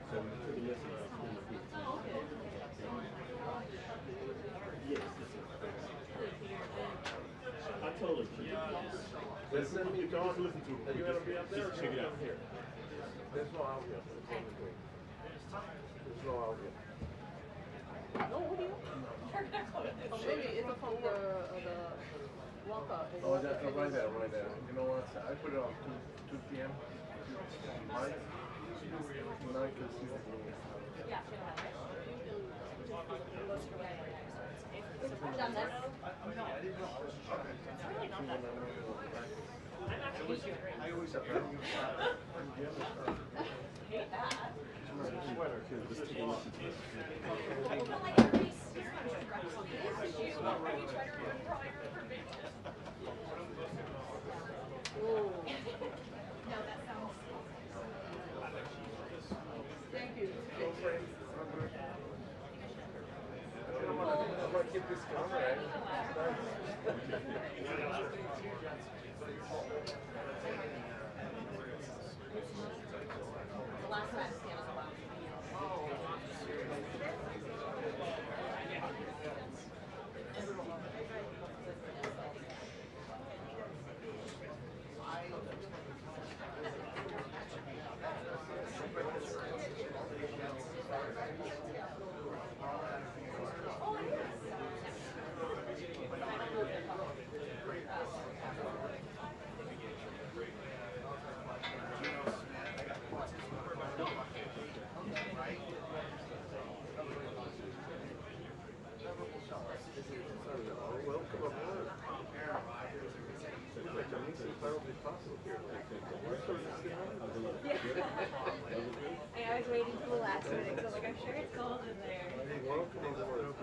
So we took a list of 2015. Yes, I told her to Just send me a call. just listen to it. Are you gonna be up there? Just check it out. Here. There's no audio. There's no audio. No audio? Oh, maybe it's from the walkout. Oh, that, right there, right there. You know what? I put it on 2 p.m. Mike? Tonight can see the movie. Yeah, she don't have it. I've done this. It's really not that good. I'm actually used to it. I always have Hate that. sweater. Just take a listen to it. Well, like every six months, you grab something. This is you. Are you trying to remember all your information? Ooh. No, that sounds. Thank you. I might get this camera. The last time I was a while. Welcome aboard. I was waiting till the last minute because I'm like, I'm sure it's cold in there. Welcome aboard.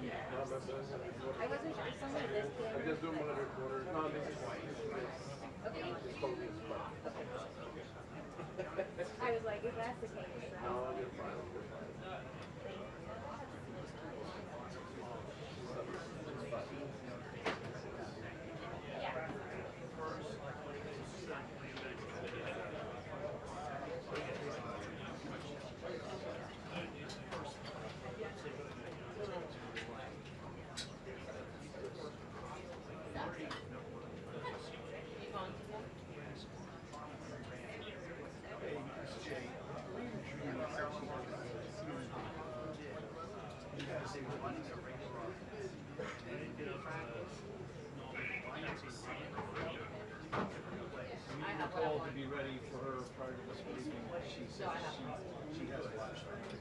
I wasn't sure if somebody this I just do my recorder. No, this is Okay. it's called this spot. I was like, if that's the case, then. No, you're fine. You're fine. Told to be ready for her prior to this meeting. She says she has a lot of strength.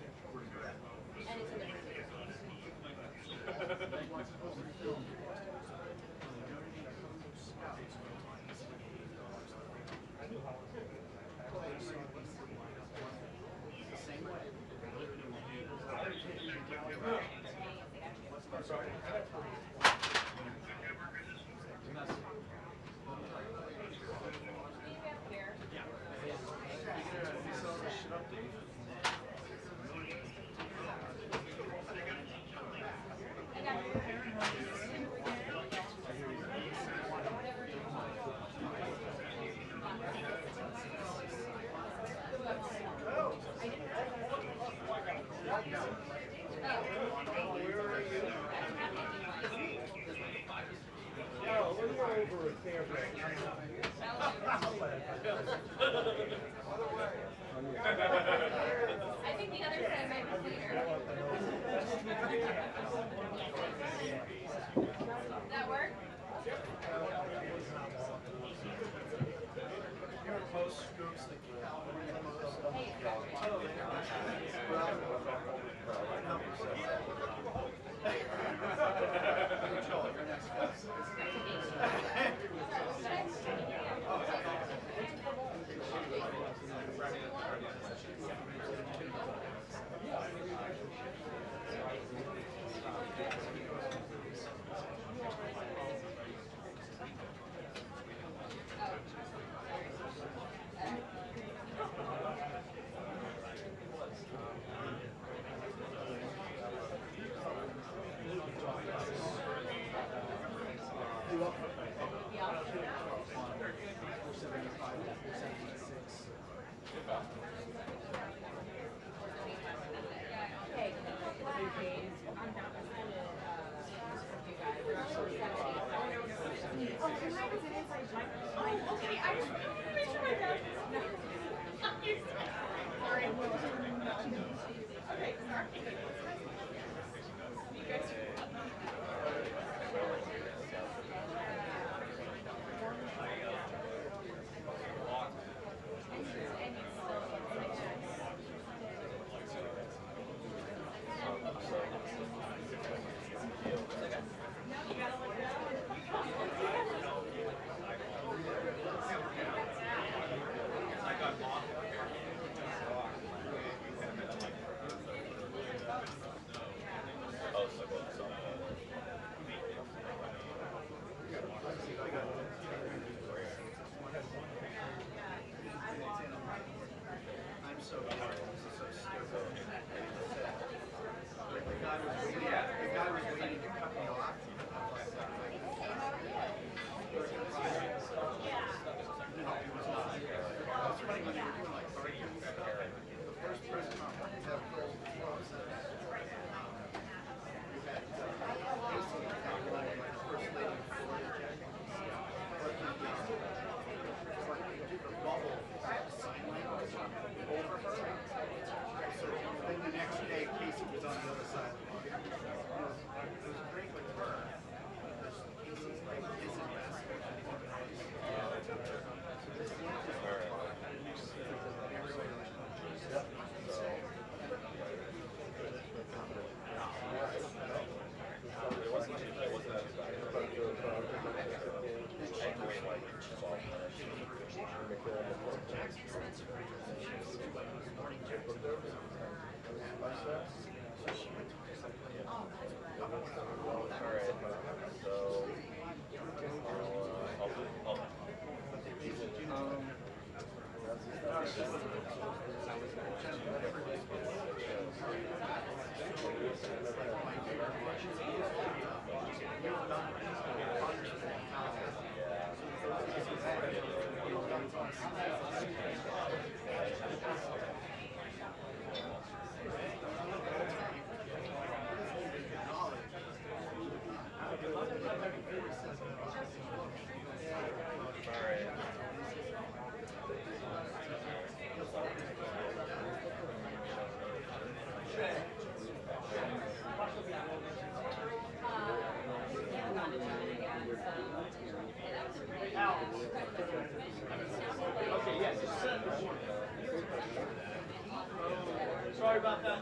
And it's in the I think the other side might be cleaner. That work? Post scoops the Sorry about that.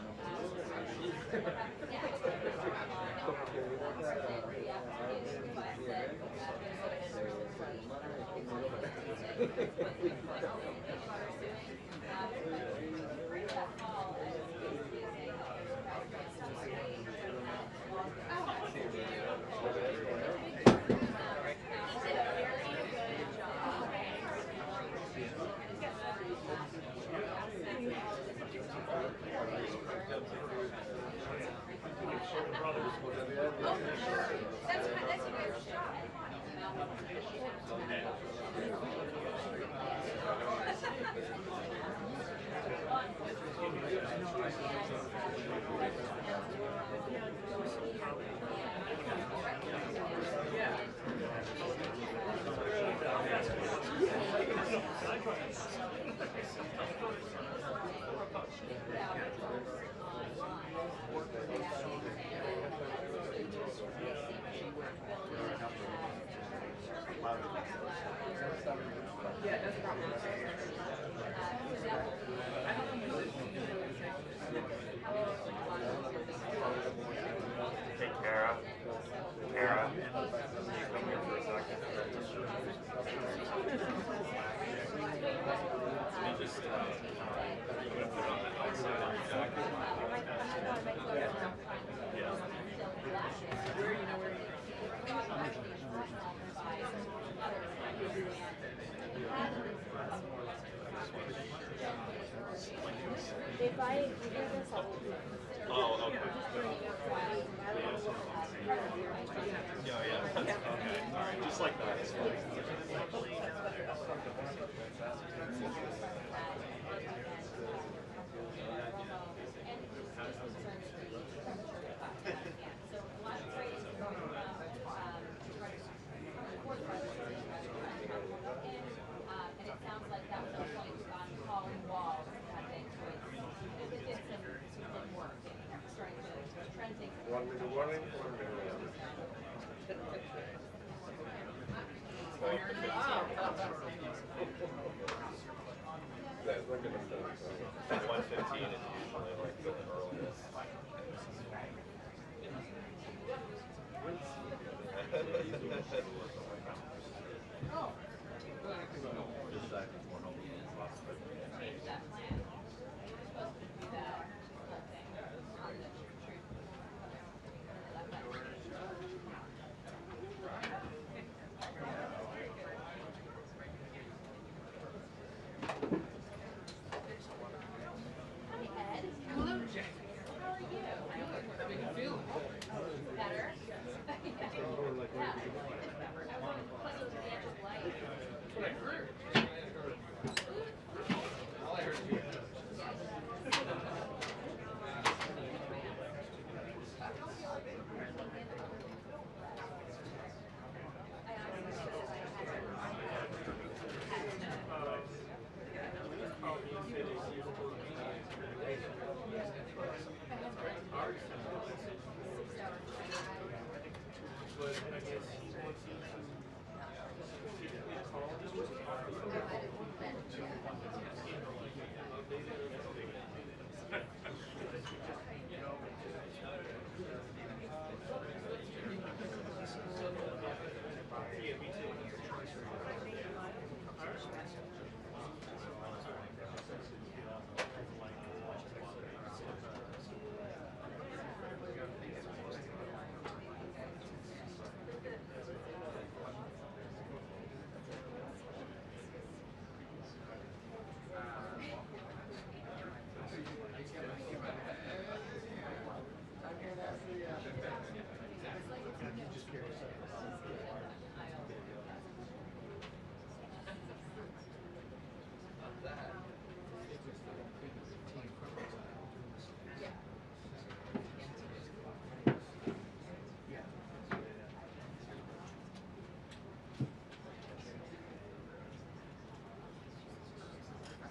Oh, okay. Yeah, yeah. Okay, all right. Just like that. It's fine. And it sounds like that was a point on calling walls that they could did some good work and starting to trend things. 1 minute warning, 1 minute warning. That's not gonna stop. 1:15 is usually like the earliest. Change that plan. You're supposed to do that whole thing on the truth. Hi, Ed. Hello, Jay. How are you? How do you feel? Better? Yeah. Everyone playing with the edge of light. That's what I heard. All I heard was you.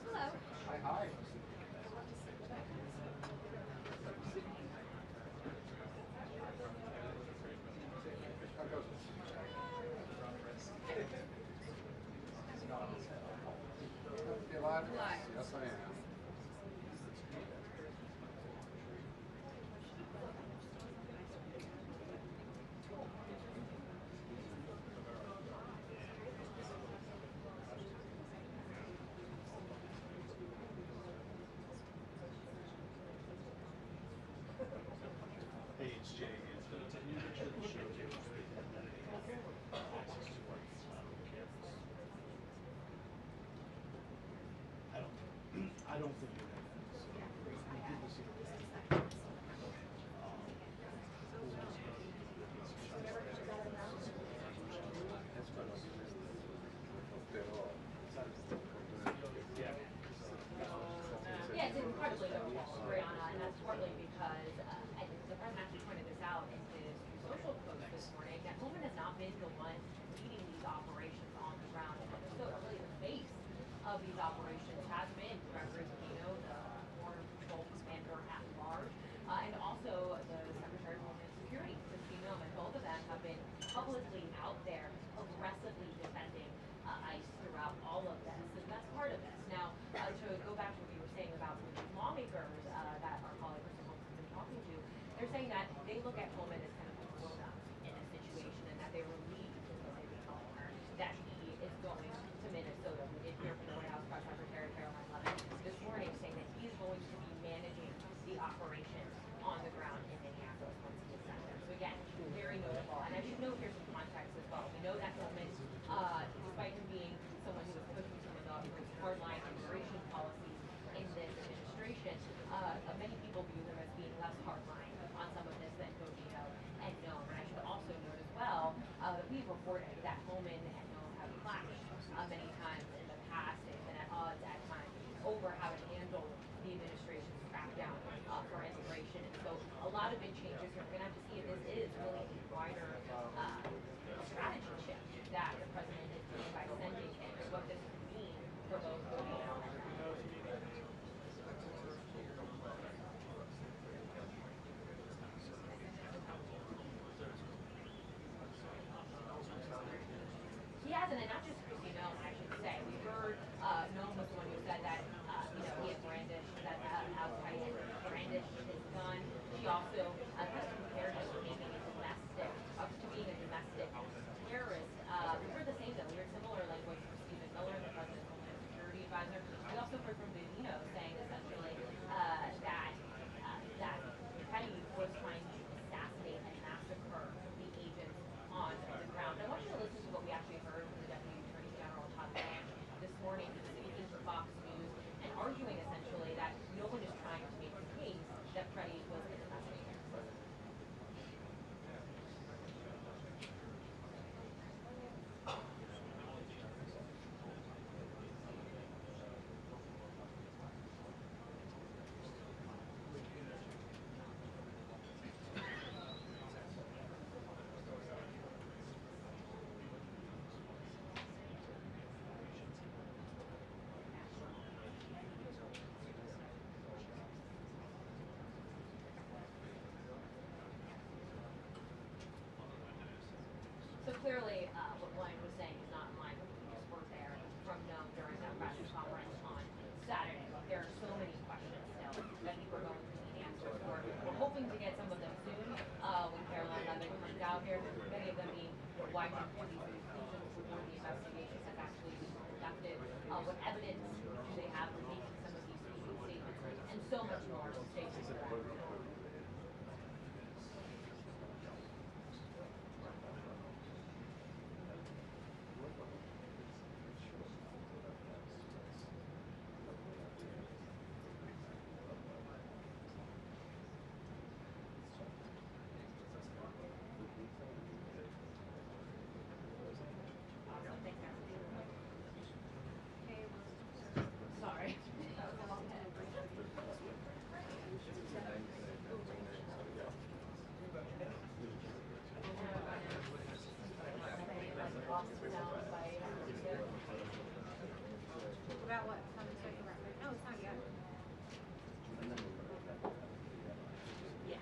Hello. Hi. How goes it? You live? Yes, I am. Hey, it's Jay. It's the I don't think you're right. We did this in Yeah, it's incredibly notable, Brianna, and that's partly because I think the president actually pointed this out in his social post this morning, that Pullman has not been the one leading these operations on the ground. And so really the face of these operations has been Gregory Aquino, the Border Patrol Commander at large, and also the Secretary of Homeland Security, Christine Noem, and both of them have been publicly out there aggressively defending ICE throughout all of this, and that's part of this. Now, to go back to what you were saying about some of these lawmakers that our colleagues have been talking to, they're saying that they look at Pullman as kind of a grown-up in this situation, and that they were relieved, is what they've been calling her, that he is going to Minnesota. We did hear from the White House Press Secretary Caroline Leavitt this morning saying that he's going to be managing the operation on the ground in Minneapolis once he gets there. So again, very notable. And I should note here's some context as well. We know that Pullman, despite him being someone who was pushing some of the hardline immigration policies in this administration, how it handled the administration's crackdown for immigration. And so a lot of big changes here. We're going to have to see if this is really a wider strategy shift that the president is doing by sending him, and what this could mean for both voting out and he hasn't, and not just Chrissy Noem, I should say. We heard Noem was the one who said that he had brandished, that Al-Qaeda had brandished his gun. She also kind of compared him to making a domestic, to being a domestic terrorist. We heard the same, though. We heard similar language from Stephen Miller, the president's Homeland Security advisor. We also heard from Bovino saying essentially that Pretti was trying to assassinate and massacre the agents on the ground. I want you to listen to what we actually heard from the Deputy Attorney General Todd Blanche this morning, speaking to Fox News and arguing essentially that no one is trying to make the case that Pretti was a domestic terrorist. So clearly, what Blanche was saying is not in line with what we just heard there from Noem during that press conference on Saturday. There are so many questions still that I think we're going to need answers for. We're hoping to get some of them soon when Caroline Levitt comes out here. Many of them being why do these conclusions before the investigation has actually been conducted? What evidence do they have for making some of these speaking statements? And so much more to stay tuned for that. Sorry. That was a long head. About what? On the second record? No, it's not yet. Yeah.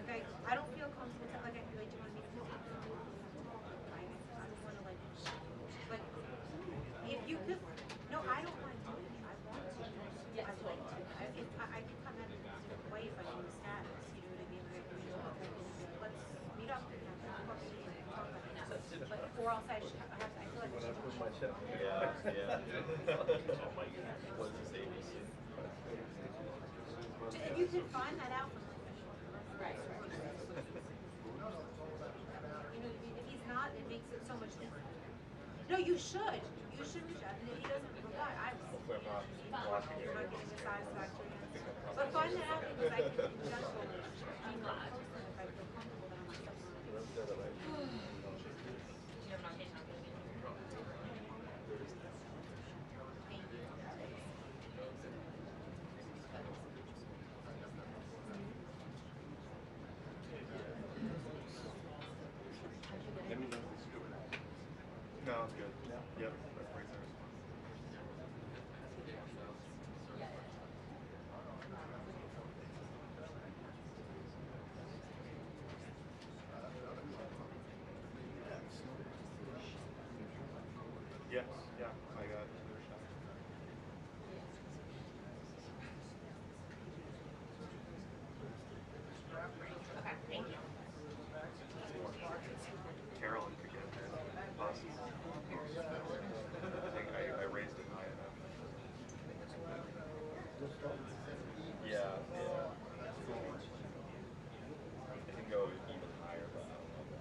Like I don't feel comfortable. Like I feel like, do you want me to feel comfortable? I don't want to like if you could. No, I don't mind doing it. I want to. Yes, I'd like to. I could come at it in a different way if I knew the status. You know what I mean? Like, let's meet up and have a coffee and talk about it now. But or else I should. I feel like I should do it. Yeah. Oh my God. What's this ABC? If you could find that out from Right. you know, if he's not, it makes it so much different. No, you should. You should reach out. And if he doesn't reply, Hopefully I'm not watching you're not it. getting a satisfactory answer. But find that out because I think in general, I'm not posting if I feel comfortable that I'm myself. You're not getting on the Thank you. No, it's good. Yep. That's right there. Yes, yeah, I got another shot. Yeah, yeah. It can go even higher, but I don't know.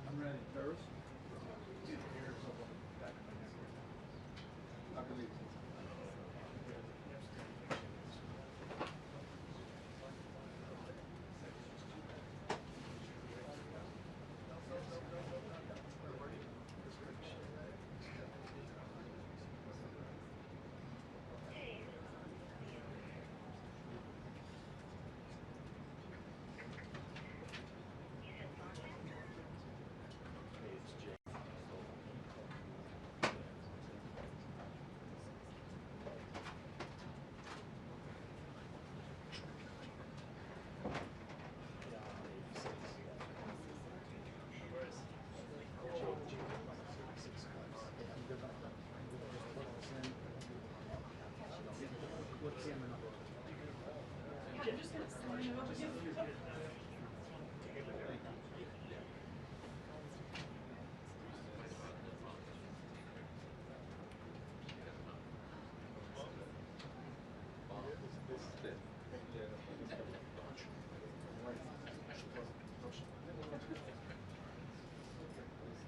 I'm ready. Nervous? I believe.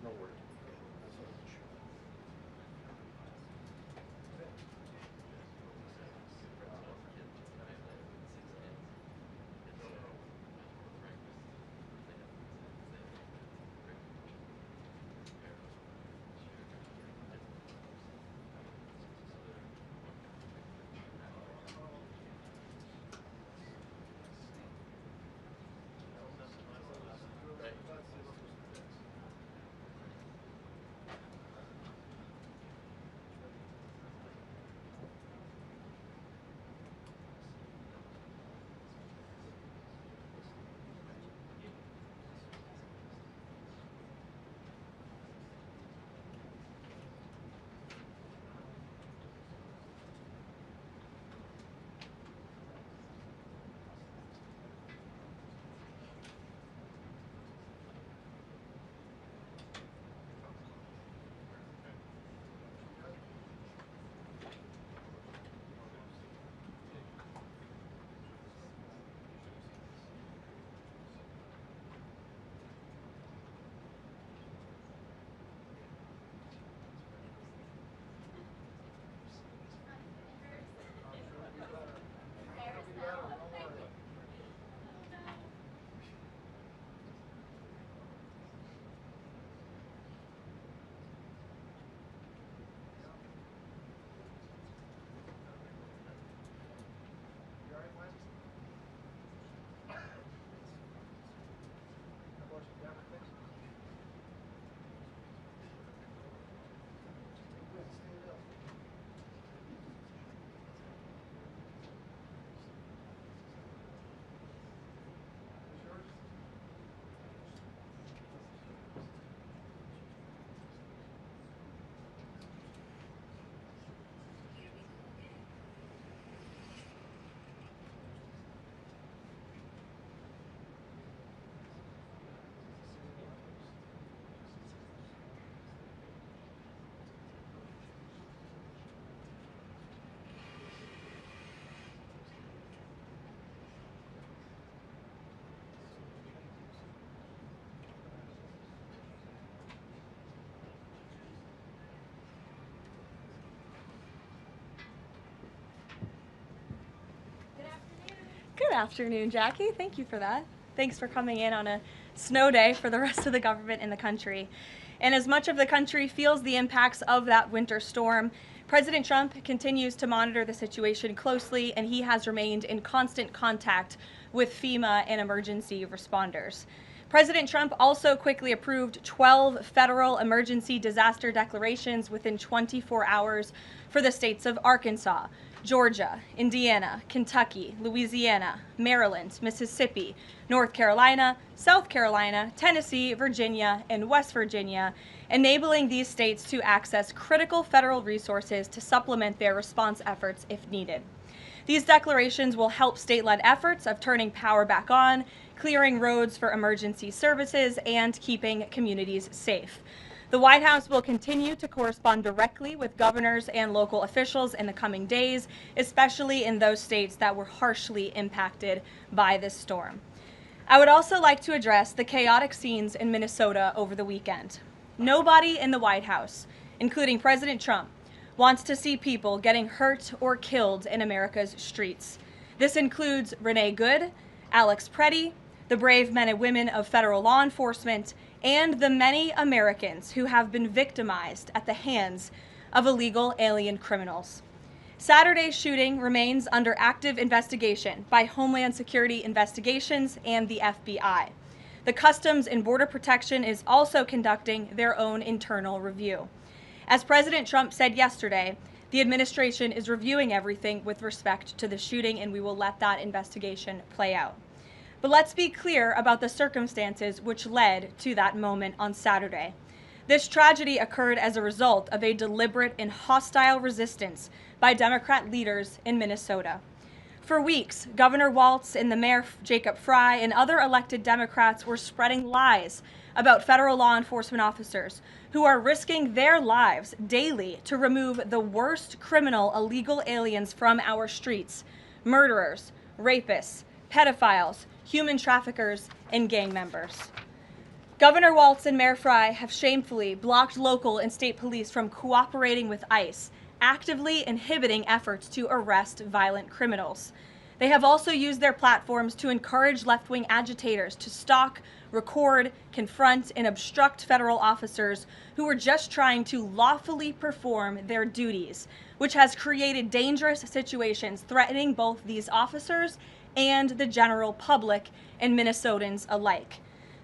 No word. Good afternoon, Jackie. Thank you for that. Thanks for coming in on a snow day for the rest of the government in the country. And as much of the country feels the impacts of that winter storm, President Trump continues to monitor the situation closely, and he has remained in constant contact with FEMA and emergency responders. President Trump also quickly approved 12 federal emergency disaster declarations within 24 hours for the states of Arkansas, Georgia, Indiana, Kentucky, Louisiana, Maryland, Mississippi, North Carolina, South Carolina, Tennessee, Virginia, and West Virginia, enabling these states to access critical federal resources to supplement their response efforts if needed. These declarations will help state-led efforts of turning power back on, clearing roads for emergency services, and keeping communities safe. The White House will continue to correspond directly with governors and local officials in the coming days, especially in those states that were harshly impacted by this storm. I would also like to address the chaotic scenes in Minnesota over the weekend. Nobody in the White House, including President Trump, wants to see people getting hurt or killed in America's streets. This includes Renee Good, Alex Pretti, the brave men and women of federal law enforcement, and the many Americans who have been victimized at the hands of illegal alien criminals. Saturday's shooting remains under active investigation by Homeland Security Investigations and the FBI. The Customs and Border Protection is also conducting their own internal review. As President Trump said yesterday, the administration is reviewing everything with respect to the shooting, and we will let that investigation play out. But let's be clear about the circumstances which led to that moment on Saturday. This tragedy occurred as a result of a deliberate and hostile resistance by Democrat leaders in Minnesota. For weeks, Governor Walz and the Mayor Jacob Frey and other elected Democrats were spreading lies about federal law enforcement officers who are risking their lives daily to remove the worst criminal illegal aliens from our streets: murderers, rapists, pedophiles, human traffickers, and gang members. Governor Walz and Mayor Frey have shamefully blocked local and state police from cooperating with ICE, actively inhibiting efforts to arrest violent criminals. They have also used their platforms to encourage left-wing agitators to stalk, record, confront, and obstruct federal officers who were just trying to lawfully perform their duties, which has created dangerous situations threatening both these officers and the general public and Minnesotans alike.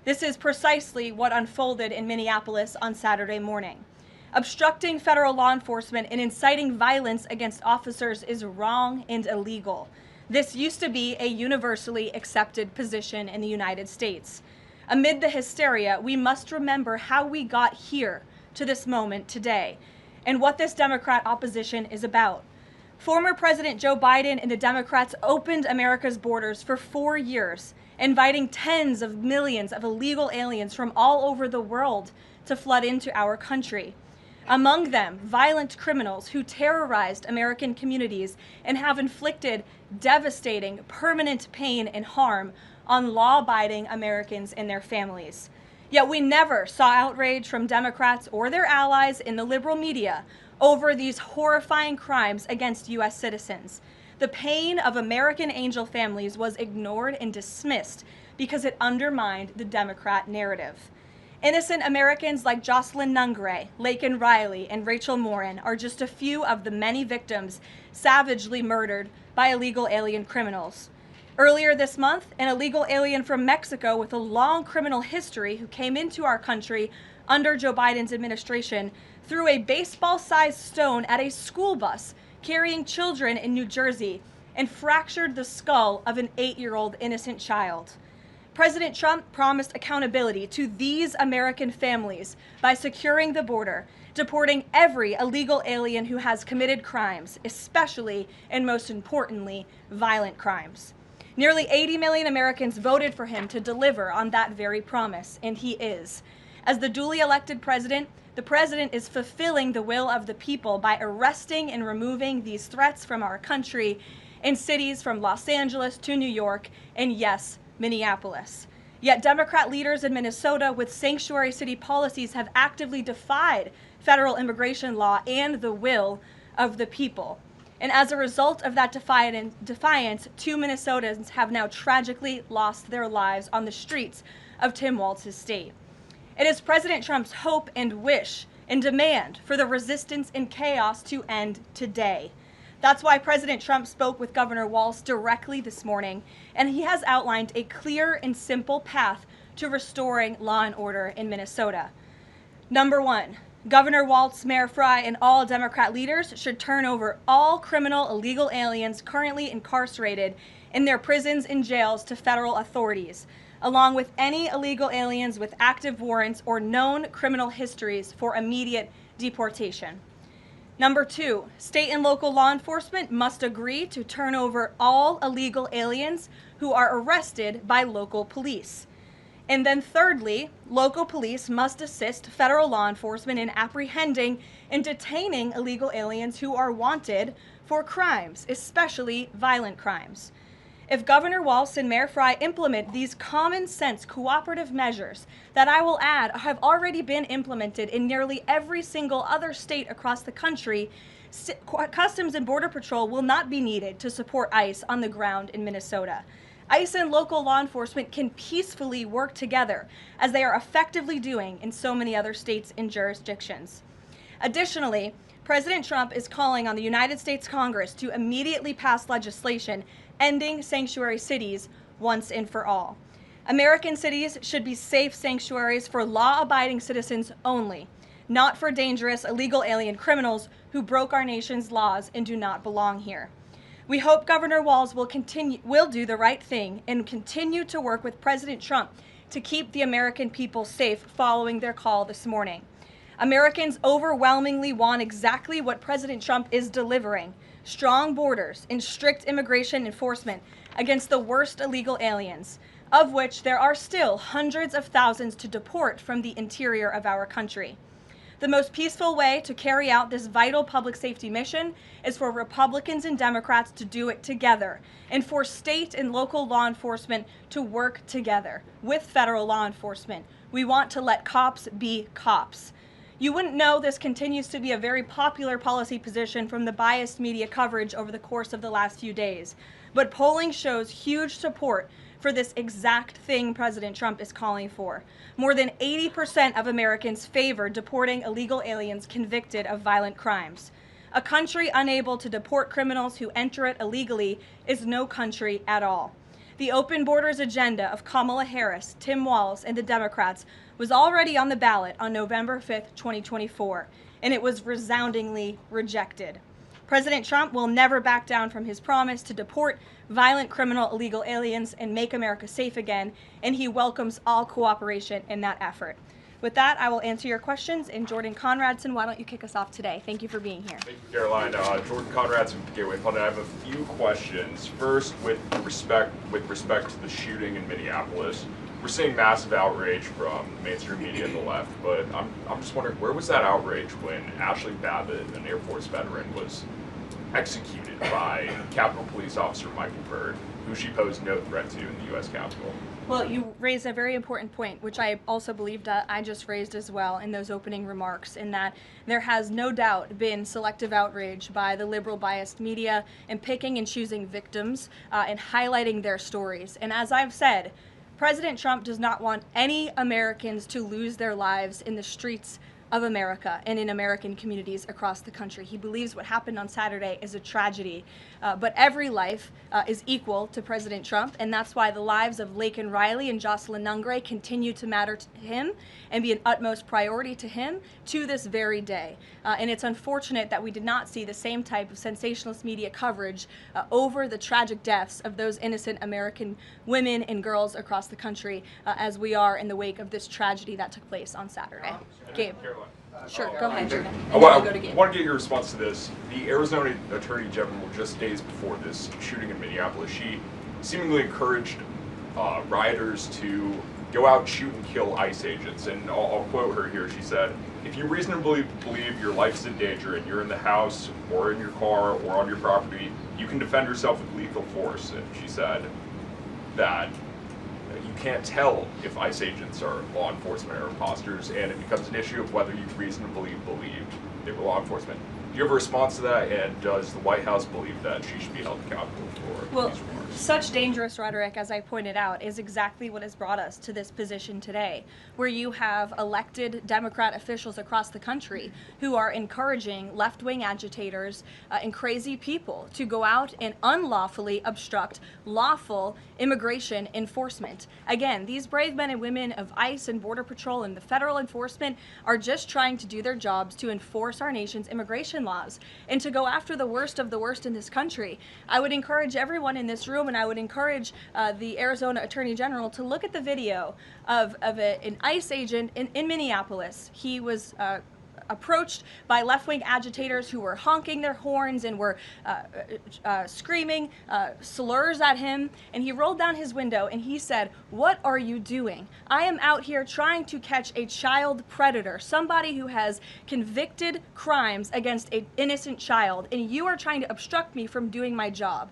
This is precisely what unfolded in Minneapolis on Saturday morning. Obstructing federal law enforcement and inciting violence against officers is wrong and illegal. This used to be a universally accepted position in the United States. Amid the hysteria, we must remember how we got here to this moment today and what this Democrat opposition is about. Former President Joe Biden and the Democrats opened America's borders for 4 years, inviting tens of millions of illegal aliens from all over the world to flood into our country. Among them, violent criminals who terrorized American communities and have inflicted devastating, permanent pain and harm on law-abiding Americans and their families. Yet we never saw outrage from Democrats or their allies in the liberal media over these horrifying crimes against U.S. citizens. The pain of American angel families was ignored and dismissed because it undermined the Democrat narrative. Innocent Americans like Jocelyn Nungray, Laken Riley, and Rachel Morin are just a few of the many victims savagely murdered by illegal alien criminals. Earlier this month, an illegal alien from Mexico with a long criminal history who came into our country under Joe Biden's administration threw a baseball-sized stone at a school bus carrying children in New Jersey and fractured the skull of an 8-year-old innocent child. President Trump promised accountability to these American families by securing the border, deporting every illegal alien who has committed crimes, especially and most importantly, violent crimes. Nearly 80 million Americans voted for him to deliver on that very promise, and he is. As the duly elected president, the president is fulfilling the will of the people by arresting and removing these threats from our country in cities from Los Angeles to New York and, yes, Minneapolis. Yet Democrat leaders in Minnesota with sanctuary city policies have actively defied federal immigration law and the will of the people. And as a result of that defiance, 2 Minnesotans have now tragically lost their lives on the streets of Tim Walz's state. It is President Trump's hope and wish and demand for the resistance and chaos to end today. That's why President Trump spoke with Governor Walz directly this morning, and he has outlined a clear and simple path to restoring law and order in Minnesota. Number 1, Governor Walz, Mayor Frey, and all Democrat leaders should turn over all criminal illegal aliens currently incarcerated in their prisons and jails to federal authorities, along with any illegal aliens with active warrants or known criminal histories for immediate deportation. Number 2, state and local law enforcement must agree to turn over all illegal aliens who are arrested by local police. And then thirdly, local police must assist federal law enforcement in apprehending and detaining illegal aliens who are wanted for crimes, especially violent crimes. If Governor Walz and Mayor Frey implement these common sense cooperative measures that I will add have already been implemented in nearly every single other state across the country, Customs and Border Patrol will not be needed to support ICE on the ground in Minnesota. ICE and local law enforcement can peacefully work together, as they are effectively doing in so many other states and jurisdictions. Additionally, President Trump is calling on the United States Congress to immediately pass legislation ending sanctuary cities once and for all. American cities should be safe sanctuaries for law-abiding citizens only, not for dangerous illegal alien criminals who broke our nation's laws and do not belong here. We hope Governor Walz will do the right thing and continue to work with President Trump to keep the American people safe following their call this morning. Americans overwhelmingly want exactly what President Trump is delivering: strong borders and strict immigration enforcement against the worst illegal aliens, of which there are still hundreds of thousands to deport from the interior of our country. The most peaceful way to carry out this vital public safety mission is for Republicans and Democrats to do it together, and for state and local law enforcement to work together with federal law enforcement. We want to let cops be cops. You wouldn't know this continues to be a very popular policy position from the biased media coverage over the course of the last few days, but polling shows huge support for this exact thing President Trump is calling for. More than 80% of Americans favor deporting illegal aliens convicted of violent crimes. A country unable to deport criminals who enter it illegally is no country at all. The open borders agenda of Kamala Harris, Tim Walz, and the Democrats was already on the ballot on November 5th, 2024, and it was resoundingly rejected. President Trump will never back down from his promise to deport violent criminal illegal aliens and make America safe again, and he welcomes all cooperation in that effort. With that, I will answer your questions. And Jordan Conradson, why don't you kick us off today? Thank you for being here. Thank you, Caroline. Jordan Conradson from Gateway Pundit. I have a few questions. First, with respect to the shooting in Minneapolis, we're seeing massive outrage from mainstream media and the left, but I'm just wondering, where was that outrage when Ashley Babbitt, an Air Force veteran, was executed by Capitol Police Officer Michael Byrd, who she posed no threat to in the U.S. Capitol? Well, you raised a very important point, which I also believed I just raised as well in those opening remarks, in that there has no doubt been selective outrage by the liberal biased media in picking and choosing victims and highlighting their stories. And as I've said, President Trump does not want any Americans to lose their lives in the streets of America and in American communities across the country. He believes what happened on Saturday is a tragedy, but every life is equal to President Trump, and that's why the lives of Laken Riley and Jocelyn Nungray continue to matter to him and be an utmost priority to him to this very day. And it's unfortunate that we did not see the same type of sensationalist media coverage over the tragic deaths of those innocent American women and girls across the country as we are in the wake of this tragedy that took place on Saturday. Gabe. Sure, go ahead, Jordan. I want to get your response to this. The Arizona Attorney General, just days before this shooting in Minneapolis, she seemingly encouraged rioters to go out, shoot, and kill ICE agents. And I'll quote her here. She said, "If you reasonably believe your life's in danger and you're in the house or in your car or on your property, you can defend yourself with lethal force." And she said that you can't tell if ICE agents are law enforcement or imposters, and it becomes an issue of whether you reasonably believe they were law enforcement. you have a response to that, and does the White House believe that she should be held accountable for Well, these remarks? such dangerous rhetoric, as I pointed out, is exactly what has brought us to this position today, where you have elected Democrat officials across the country who are encouraging left-wing agitators and crazy people to go out and unlawfully obstruct lawful immigration enforcement. Again, these brave men and women of ICE and Border Patrol and the federal enforcement are just trying to do their jobs to enforce our nation's immigration laws and to go after the worst of the worst in this country. I would encourage everyone in this room, and I would encourage the Arizona Attorney General to look at the video of an ICE agent in Minneapolis. He was approached by left-wing agitators who were honking their horns and were screaming slurs at him, and he rolled down his window and he said, "What are you doing? I am out here trying to catch a child predator, somebody who has convicted crimes against an innocent child, and you are trying to obstruct me from doing my job."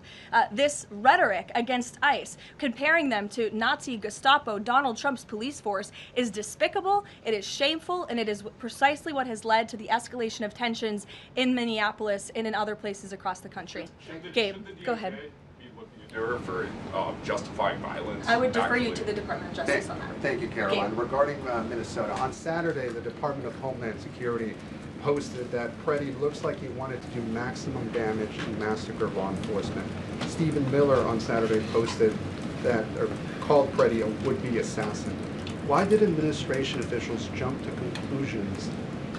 This rhetoric against ICE, comparing them to Nazi Gestapo, Donald Trump's police force, is despicable, it is shameful, and it is precisely what has led to the escalation of tensions in Minneapolis and in other places across the country. Gabe, go ahead. Be looking into her for justifying violence? I would defer you actually? to the Department of Justice on that. Thank you, Caroline. Gabe. Regarding Minnesota, on Saturday, the Department of Homeland Security posted that Pretti looks like he wanted to do maximum damage and massacre law enforcement. Stephen Miller on Saturday posted that, or called Pretti a would-be assassin. Why did administration officials jump to conclusions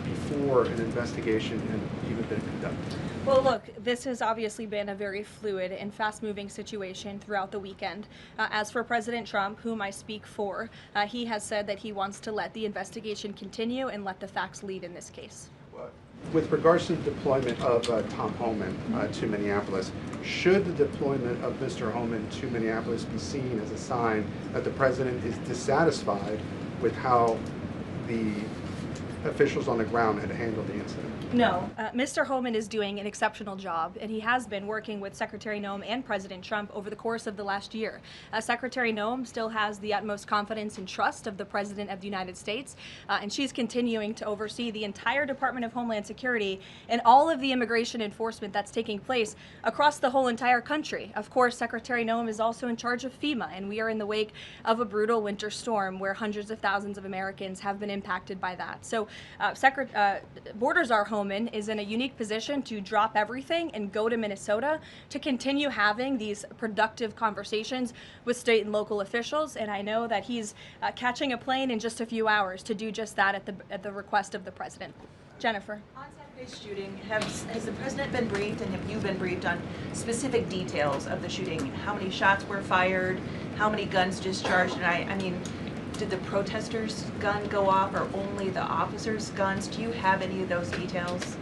before an investigation had even been conducted? Well, look, this has obviously been a very fluid and fast-moving situation throughout the weekend. As for President Trump, whom I speak for, he has said that he wants to let the investigation continue and let the facts lead in this case. With regards to the deployment of Tom Homan to Minneapolis, should the deployment of Mr. Homan to Minneapolis be seen as a sign that the president is dissatisfied with how the officials on the ground had handled the incident? No, Mr. Homan is doing an exceptional job, and he has been working with Secretary Noem and President Trump over the course of the last year. Secretary Noem still has the utmost confidence and trust of the President of the United States, and she's continuing to oversee the entire Department of Homeland Security and all of the immigration enforcement that's taking place across the whole entire country. Of course, Secretary Noem is also in charge of FEMA, and we are in the wake of a brutal winter storm where hundreds of thousands of Americans have been impacted by that. So Borders Are Homan is in a unique position to drop everything and go to Minnesota to continue having these productive conversations with state and local officials, and I know that he's catching a plane in just a few hours to do just that at the request of the president. Jennifer. On Saturday's shooting, has the president been briefed, and have you been briefed on specific details of the shooting? How many shots were fired? How many guns discharged? And I mean, did the protesters' gun go off, or only the officers' guns? Do you have any of those details?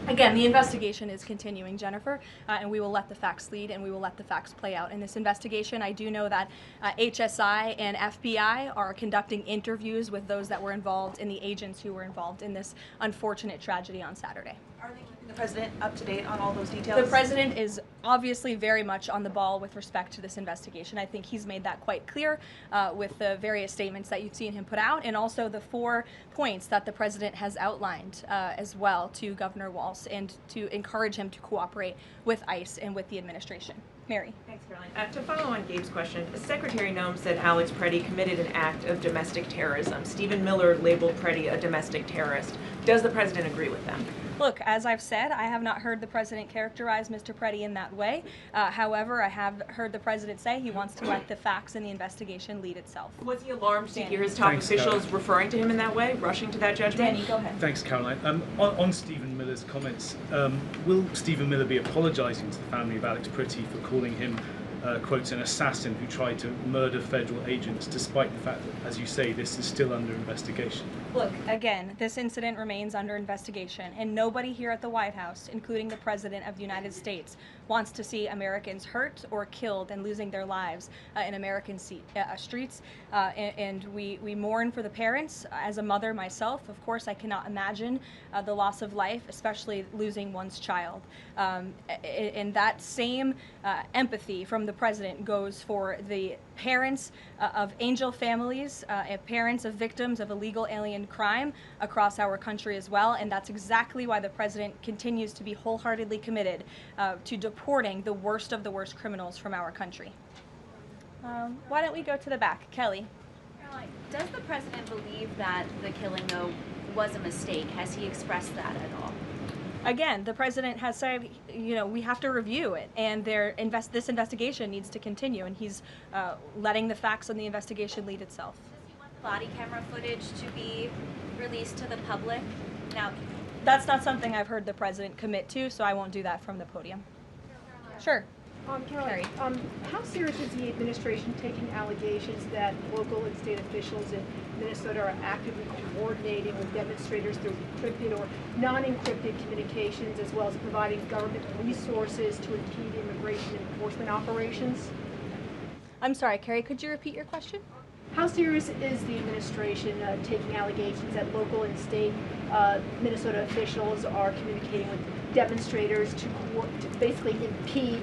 Again, the investigation is continuing, Jennifer, and we will let the facts lead, and we will let the facts play out in this investigation. I do know that HSI and FBI are conducting interviews with those that were involved and the agents who were involved in this unfortunate tragedy on Saturday. Are they keeping the president up to date on all those details? The president is obviously very much on the ball with respect to this investigation. I think he's made that quite clear with the various statements that you've seen him put out, and also the 4 points that the president has outlined as well to Governor Walz, and to encourage him to cooperate with ICE and with the administration. Mary. Thanks, Caroline. To follow on Gabe's question, Secretary Noem said Alex Pretti committed an act of domestic terrorism. Stephen Miller labeled Pretti a domestic terrorist. Does the president agree with them? Look, as I've said, I have not heard the president characterize Mr. Pretti in that way. However, I have heard the president say he wants to let the facts in the investigation lead itself. Was he alarmed to hear his top officials referring to him in that way, rushing to that judgment? Danny, go ahead. Thanks, Caroline. On Stephen Miller's comments, will Stephen Miller be apologising to the family of Alex Pretti for calling him, quotes, an assassin who tried to murder federal agents, despite the fact that, as you say, this is still under investigation? Look, again, this incident remains under investigation, and nobody here at the White House, including the President of the United States, wants to see Americans hurt or killed and losing their lives in American streets. And we mourn for the parents. As a mother myself, of course, I cannot imagine the loss of life, especially losing one's child. And that same empathy from the President goes for the parents of angel families, and parents of victims of illegal alien crime across our country as well. And that's exactly why the president continues to be wholeheartedly committed to deporting the worst of the worst criminals from our country. Why don't we go to the back? Kelly. Does the president believe that the killing, though, was a mistake? Has he expressed that at all? Again, the president has said, you know, we have to review it, and this investigation needs to continue, and he's letting the facts on the investigation lead itself. Does he want the body camera footage to be released to the public? Now, that's not something I've heard the president commit to, so I won't do that from the podium. Sure. Carrie, how serious is the administration taking allegations that local and state officials in Minnesota are actively coordinating with demonstrators through encrypted or non-encrypted communications, as well as providing government resources to impede immigration enforcement operations? I'm sorry, Carrie, could you repeat your question? How serious is the administration taking allegations that local and state Minnesota officials are communicating with demonstrators to basically impede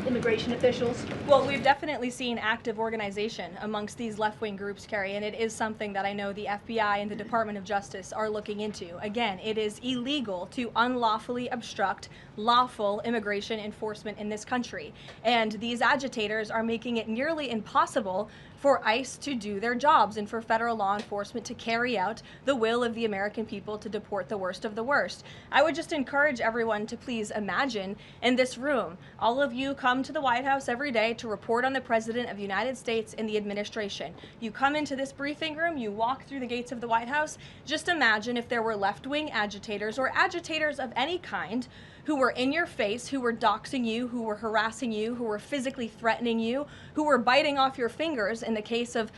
immigration officials? Well, we've definitely seen active organization amongst these left-wing groups, Carrie, and it is something that I know the FBI and the Department of Justice are looking into. Again, it is illegal to unlawfully obstruct lawful immigration enforcement in this country, and these agitators are making it nearly impossible for ICE to do their jobs and for federal law enforcement to carry out the will of the American people to deport the worst of the worst. I would just encourage everyone to please imagine in this room, all of you come to the White House every day to report on the President of the United States and the administration. You come into this briefing room, you walk through the gates of the White House. Just imagine if there were left-wing agitators or agitators of any kind who were in your face, who were doxing you, who were harassing you, who were physically threatening you, who were biting off your fingers in the case of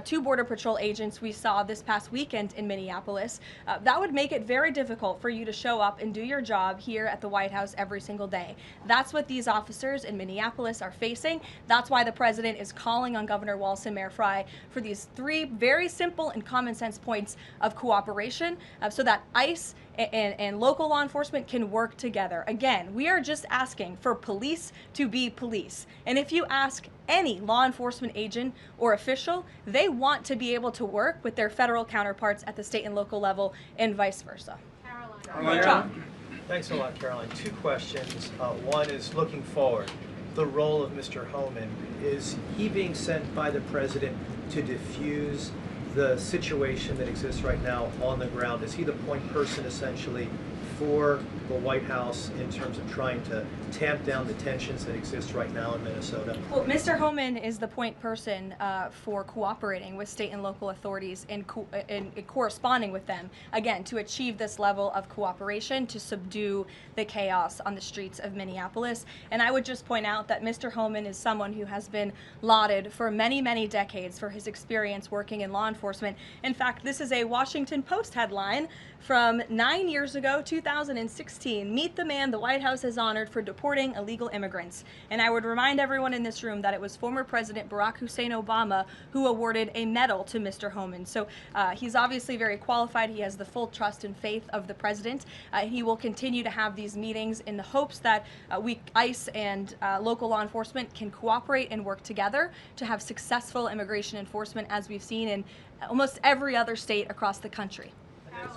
two Border Patrol agents we saw this past weekend in Minneapolis. That would make it very difficult for you to show up and do your job here at the White House every single day. That's what these officers in Minneapolis are facing. That's why the president is calling on Governor Walz and Mayor Frey for these three very simple and common sense points of cooperation so that ICE and local law enforcement can work together. Again, we are just asking for police to be police. And if you ask any law enforcement agent or official, they want to be able to work with their federal counterparts at the state and local level and vice versa. Caroline. Thanks a lot, Caroline. Two questions. One is looking forward. The role of Mr. Homan. Is he being sent by the president to diffuse the situation that exists right now on the ground? Is he the point person essentially for the White House in terms of trying to tamp down the tensions that exist right now in Minnesota? Well, Mr. Homan is the point person for cooperating with state and local authorities and corresponding with them, again, to achieve this level of cooperation to subdue the chaos on the streets of Minneapolis. And I would just point out that Mr. Homan is someone who has been lauded for many, many decades for his experience working in law enforcement. In fact, this is a Washington Post headline from 9 years ago, 2016. Meet the man the White House has honored for deporting illegal immigrants. And I would remind everyone in this room that it was former President Barack Hussein Obama who awarded a medal to Mr. Homan. So he's obviously very qualified. He has the full trust and faith of the president. He will continue to have these meetings in the hopes that ICE and local law enforcement can cooperate and work together to have successful immigration enforcement, as we've seen in almost every other state across the country.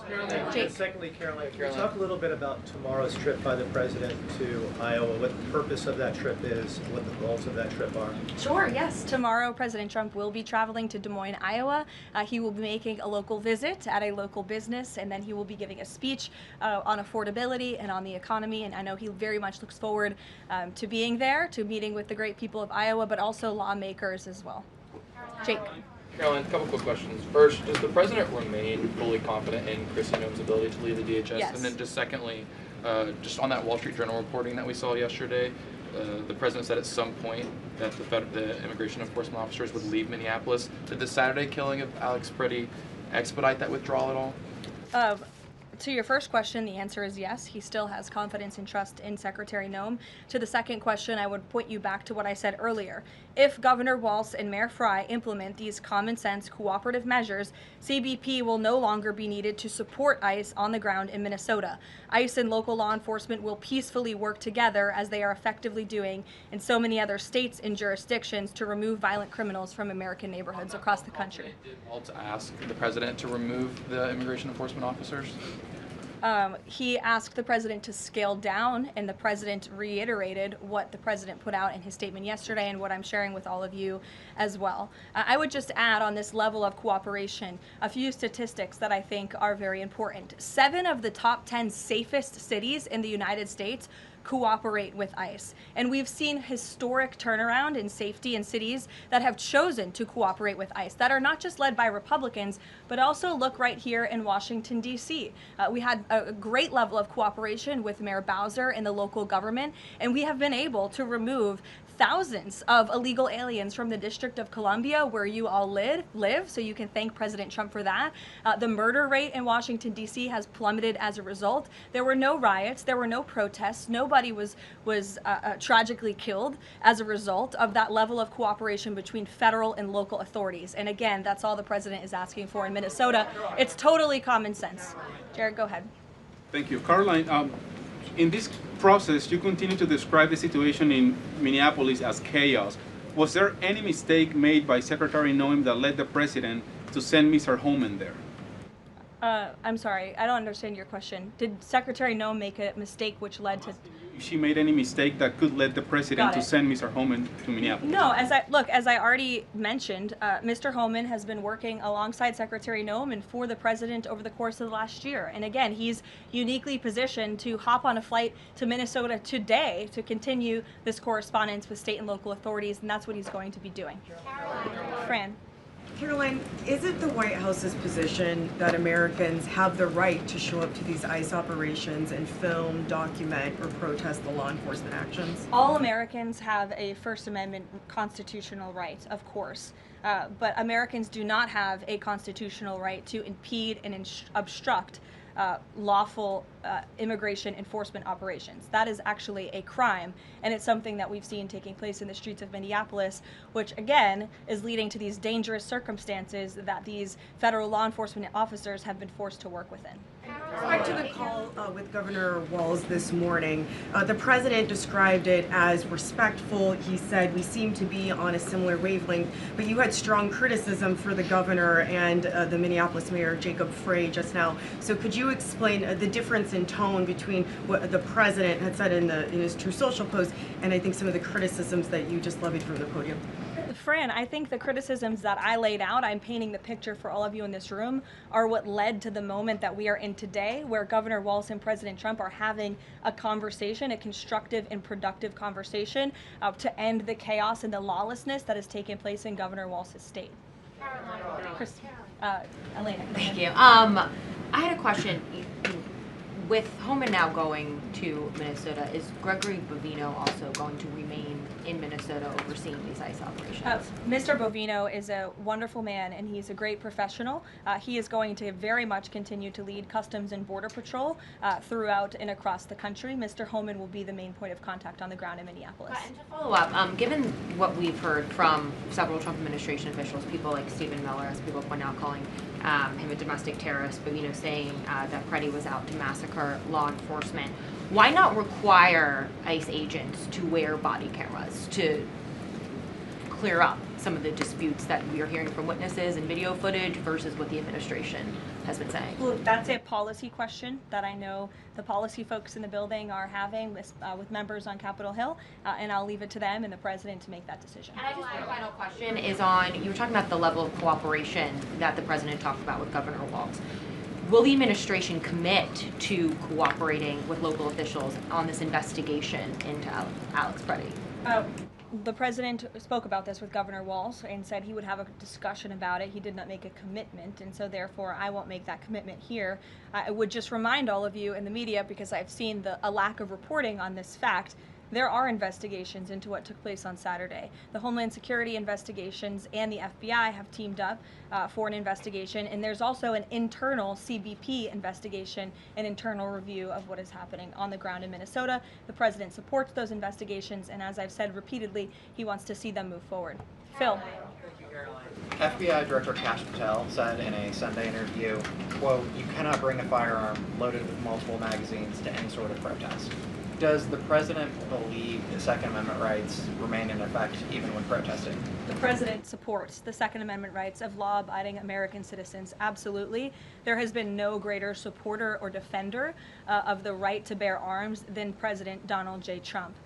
And secondly, Caroline, can you talk a little bit about tomorrow's trip by the president to Iowa, what the purpose of that trip is, what the goals of that trip are? Sure, yes. Tomorrow, President Trump will be traveling to Des Moines, Iowa. He will be making a local visit at a local business, and then he will be giving a speech on affordability and on the economy. And I know he very much looks forward to being there, to meeting with the great people of Iowa, but also lawmakers as well. Jake. Caroline, a couple quick questions. First, does the president remain fully confident in Kristi Noem's ability to lead the DHS? Yes. And then just secondly, just on that Wall Street Journal reporting that we saw yesterday, the president said at some point that the immigration enforcement officers would leave Minneapolis. Did the Saturday killing of Alex Pretti expedite that withdrawal at all? to your first question, the answer is yes. He still has confidence and trust in Secretary Noem. To the second question, I would point you back to what I said earlier. If Governor Walz and Mayor Frey implement these common sense cooperative measures, CBP will no longer be needed to support ICE on the ground in Minnesota. ICE and local law enforcement will peacefully work together, as they are effectively doing in so many other states and jurisdictions, to remove violent criminals from American neighborhoods across the country. Did Walz ask the president to remove the immigration enforcement officers? He asked the president to scale down, and the president reiterated what the president put out in his statement yesterday and what I'm sharing with all of you as well. I would just add on this level of cooperation a few statistics that I think are very important. 7 of the top 10 safest cities in the United States cooperate with ICE. And we've seen historic turnaround in safety in cities that have chosen to cooperate with ICE, that are not just led by Republicans, but also look right here in Washington, D.C. We had a great level of cooperation with Mayor Bowser and the local government, and we have been able to remove thousands of illegal aliens from the District of Columbia, where you all live, so you can thank President Trump for that. The murder rate in Washington, D.C. has plummeted as a result. There were no riots, there were no protests, nobody was tragically killed as a result of that level of cooperation between federal and local authorities. And again, that's all the president is asking for in Minnesota. It's totally common sense. Jared, go ahead. Thank you. Caroline, in this process, you continue to describe the situation in Minneapolis as chaos. Was there any mistake made by Secretary Noem that led the president to send Mr. Homan there? I'm sorry, I don't understand your question. Did Secretary Noem make a mistake which led to... If she made any mistake that could lead the president to send Mr. Homan to Minneapolis? No, as I already mentioned, Mr. Homan has been working alongside Secretary Noem and for the president over the course of the last year. And again, he's uniquely positioned to hop on a flight to Minnesota today to continue this correspondence with state and local authorities, and that's what he's going to be doing. Fran. Caroline, is it the White House's position that Americans have the right to show up to these ICE operations and film, document, or protest the law enforcement actions? All Americans have a First Amendment constitutional right, of course, but Americans do not have a constitutional right to impede and obstruct lawful immigration enforcement operations. That is actually a crime, and it's something that we've seen taking place in the streets of Minneapolis, which again is leading to these dangerous circumstances that these federal law enforcement officers have been forced to work within. Back to the call with Governor Walz this morning. The president described it as respectful. He said we seem to be on a similar wavelength, but you had strong criticism for the governor and the Minneapolis mayor, Jacob Frey, just now. So could you explain the difference in tone between what the president had said in his True Social post and I think some of the criticisms that you just levied from the podium? Fran, I think the criticisms that I laid out, I'm painting the picture for all of you in this room, are what led to the moment that we are in today, where Governor Walz and President Trump are having a conversation, a constructive and productive conversation to end the chaos and the lawlessness that has taken place in Governor Walz's state. Elena. Thank you. I had a question. With Homan now going to Minnesota, is Gregory Bovino also going to remain in Minnesota overseeing these ICE operations? Mr. Bovino is a wonderful man, and he's a great professional. He is going to very much continue to lead Customs and Border Patrol throughout and across the country. Mr. Homan will be the main point of contact on the ground in Minneapolis. And to follow up, given what we've heard from several Trump administration officials, people like Stephen Miller, as people point out, calling him a domestic terrorist, Bovino saying that Pretti was out to massacre law enforcement, why not require ICE agents to wear body cameras to clear up some of the disputes that we are hearing from witnesses and video footage versus what the administration has been saying? Well, that's a policy question that I know the policy folks in the building are having with members on Capitol Hill, and I'll leave it to them and the president to make that decision. And I just have a final question is on, you were talking about the level of cooperation that the president talked about with Governor Walz. Will the administration commit to cooperating with local officials on this investigation into Alex Pretti? The president spoke about this with Governor Walz and said he would have a discussion about it. He did not make a commitment, and so therefore I won't make that commitment here. I would just remind all of you in the media, because I've seen a lack of reporting on this fact, there are investigations into what took place on Saturday. The Homeland Security investigations and the FBI have teamed up for an investigation, and there's also an internal CBP investigation, an internal review of what is happening on the ground in Minnesota. The president supports those investigations, and as I've said repeatedly, he wants to see them move forward. Phil. FBI Director Kash Patel said in a Sunday interview, quote, "You cannot bring a firearm loaded with multiple magazines to any sort of protest." Does the president believe the Second Amendment rights remain in effect even when protesting? The president supports the Second Amendment rights of law-abiding American citizens. Absolutely. There has been no greater supporter or defender of the right to bear arms than President Donald J. Trump.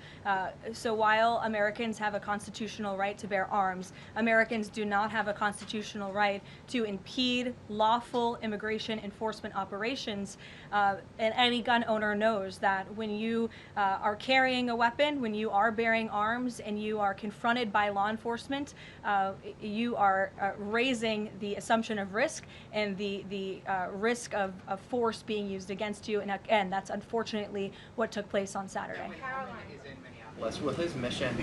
So while Americans have a constitutional right to bear arms, Americans do not have a constitutional right to impede lawful immigration enforcement operations. And any gun owner knows that when you are carrying a weapon, when you are bearing arms, and you are confronted by law enforcement, you are raising the assumption of risk and the risk of force being used against you. And again, that's unfortunately what took place on Saturday. Will his mission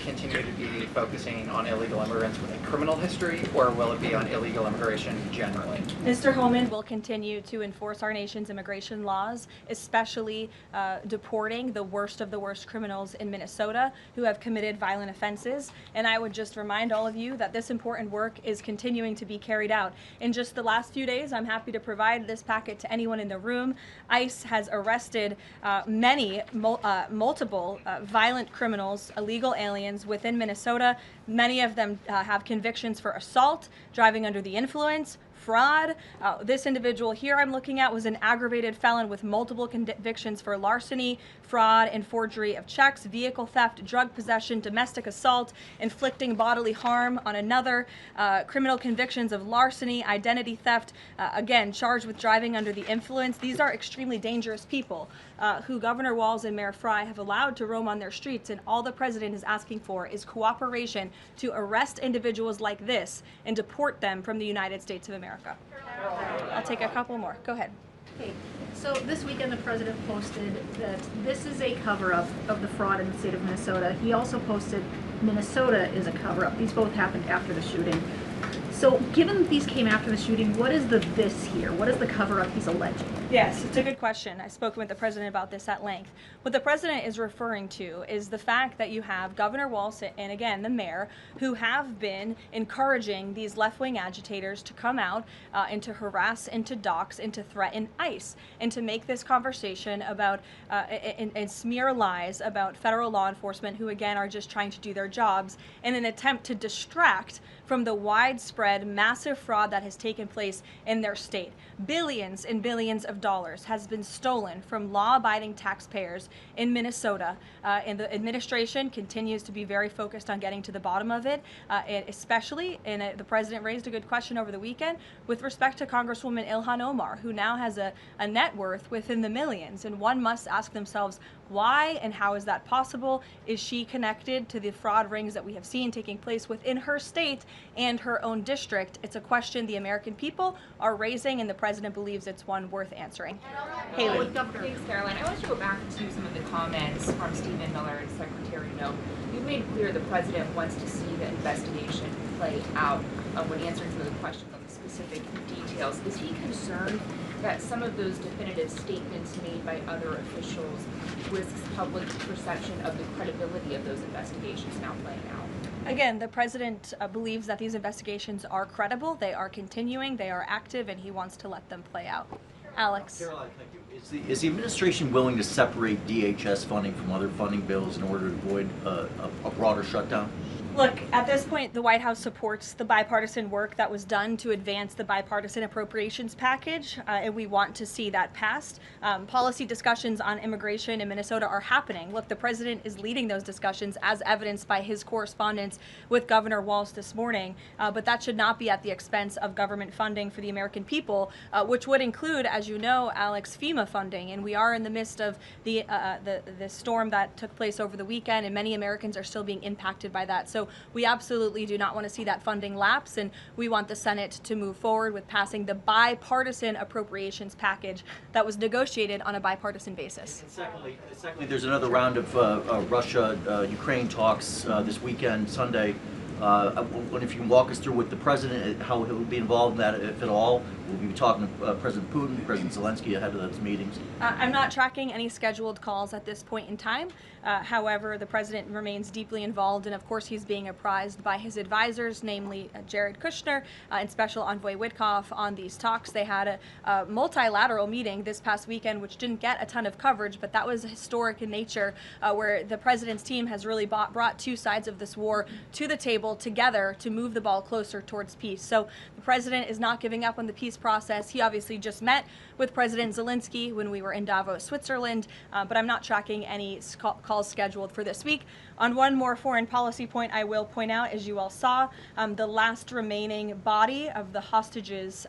continue to be focusing on illegal immigrants with a criminal history, or will it be on illegal immigration generally? Mr. Homan will continue to enforce our nation's immigration laws, especially deporting the worst of the worst criminals in Minnesota who have committed violent offenses. And I would just remind all of you that this important work is continuing to be carried out. In just the last few days, I'm happy to provide this packet to anyone in the room. ICE has arrested multiple violent criminals, illegal aliens within Minnesota. Many of them have convictions for assault, driving under the influence, fraud. This individual here I'm looking at was an aggravated felon with multiple convictions for larceny, fraud, and forgery of checks, vehicle theft, drug possession, domestic assault, inflicting bodily harm on another, criminal convictions of larceny, identity theft, again, charged with driving under the influence. These are extremely dangerous people who Governor Walz and Mayor Fry have allowed to roam on their streets, and all the president is asking for is cooperation to arrest individuals like this and deport them from the United States of America. I'll take a couple more. Go ahead. Okay, so this weekend the president posted that this is a cover-up of the fraud in the state of Minnesota. He also posted Minnesota is a cover-up. These both happened after the shooting. So given that these came after the shooting, what is the this here? What is the cover-up he's alleging? Yes, it's a good question. I've spoken with the president about this at length. What the president is referring to is the fact that you have Governor Walz and, again, the mayor, who have been encouraging these left-wing agitators to come out and to harass and to dox and to threaten ICE and to make this conversation about and smear lies about federal law enforcement who, again, are just trying to do their jobs in an attempt to distract from the widespread, massive fraud that has taken place in their state. Billions and billions of dollars has been stolen from law-abiding taxpayers in Minnesota, and the administration continues to be very focused on getting to the bottom of it, especially, and the president raised a good question over the weekend, with respect to Congresswoman Ilhan Omar, who now has a net worth within the millions, and one must ask themselves, why and how is that possible? Is she connected to the fraud rings that we have seen taking place within her state and her own district? It's a question the American people are raising, and the president believes it's one worth answering. Haley. Thanks, Caroline. I want to go back to some of the comments from Stephen Miller and Secretary No. You've made clear the president wants to see the investigation play out when answering some of the questions on the specific details. Is he concerned that some of those definitive statements made by other officials risks public perception of the credibility of those investigations now playing out? Again, the president believes that these investigations are credible, they are continuing, they are active, and he wants to let them play out. Alex. Caroline, thank you. Is the administration willing to separate DHS funding from other funding bills in order to avoid a broader shutdown? Look, at this point, the White House supports the bipartisan work that was done to advance the bipartisan appropriations package, and we want to see that passed. Policy discussions on immigration in Minnesota are happening. Look, the president is leading those discussions, as evidenced by his correspondence with Governor Walz this morning, but that should not be at the expense of government funding for the American people, which would include, as you know, Alex, FEMA funding, and we are in the midst of the storm that took place over the weekend, and many Americans are still being impacted by that. So So we absolutely do not want to see that funding lapse, and we want the Senate to move forward with passing the bipartisan appropriations package that was negotiated on a bipartisan basis. And secondly, there's another round of Russia-Ukraine talks this weekend, Sunday. I wonder if you can walk us through with the president, how he will be involved in that, if at all. We'll be talking to President Putin, President Zelensky ahead of those meetings. I'm not tracking any scheduled calls at this point in time. However, the president remains deeply involved, and of course he's being apprised by his advisors, namely Jared Kushner and Special Envoy Witkoff, on these talks. They had a multilateral meeting this past weekend, which didn't get a ton of coverage, but that was historic in nature, where the president's team has really brought two sides of this war to the table together to move the ball closer towards peace. So the president is not giving up on the peace process. He obviously just met with President Zelensky when we were in Davos, Switzerland, but I'm not tracking any calls scheduled for this week. On one more foreign policy point, I will point out, as you all saw, the last remaining body of the hostages,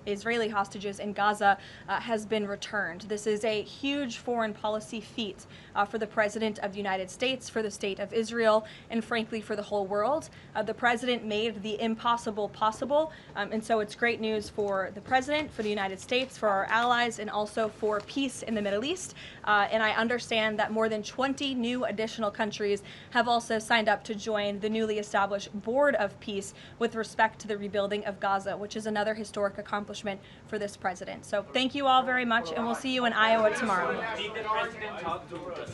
Israeli hostages in Gaza, has been returned. This is a huge foreign policy feat for the President of the United States, for the State of Israel, and frankly for the whole world. The President made the impossible possible, and so it's great news for the President, for the United States, for our allies, and also for peace in the Middle East. And I understand that more than 20 new additional countries have also signed up to join the newly established Board of Peace with respect to the rebuilding of Gaza, which is another historic accomplishment for this president. So thank you all very much, and we'll see you in Iowa tomorrow. Did the president talk to Brazil?